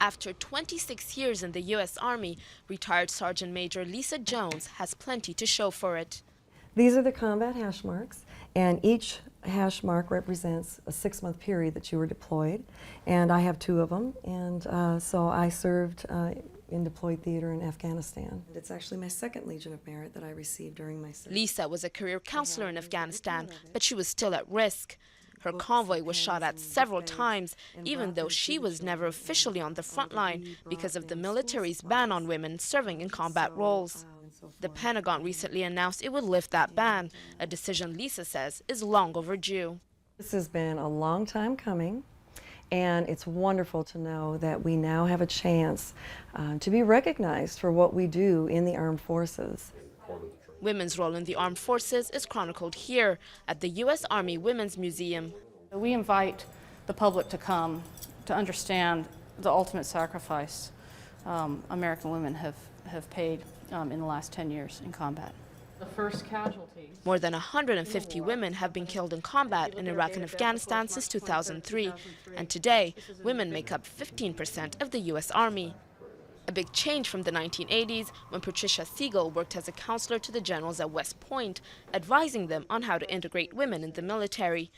After 26 years in the U.S. Army, retired Sergeant Major Lisa Jones has plenty to show for it. These are the combat hash marks, and each hash mark represents a 6-month period that you were deployed, and I have 2 of them, and so I served in deployed theater in Afghanistan. It's actually my 2nd Legion of Merit that I received during my service. Lisa was a career counselor in Afghanistan, but she was still at risk. Her convoy was shot at several times, even though she was never officially on the front line because of the military's ban on women serving in combat roles. The Pentagon recently announced it would lift that ban, a decision Lisa says is long overdue. This has been a long time coming, and it's wonderful to know that we now have a chance to be recognized for what we do in the armed forces. Women's role in the armed forces is chronicled here at the U.S. Army Women's Museum. We invite the public to come to understand the ultimate sacrifice American women have paid in the last 10 years in combat. The first casualty. More than 150 women have been killed in combat in Iraq and Afghanistan since 2003, and today women make up 15% of the U.S. Army. A big change from the 1980s when Patricia Siegel worked as a counselor to the generals at West Point, advising them on how to integrate women in the military.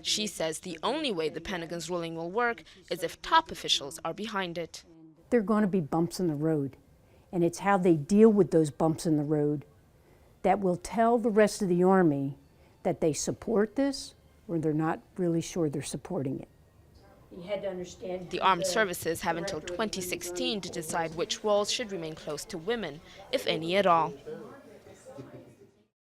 She says the only way the Pentagon's ruling will work is if top officials are behind it. There are going to be bumps in the road, and it's how they deal with those bumps in the road that will tell the rest of the Army that they support this or they're not really sure they're supporting it. You had to understand the armed services have until 2016 to decide which roles should remain close to women, if any at all.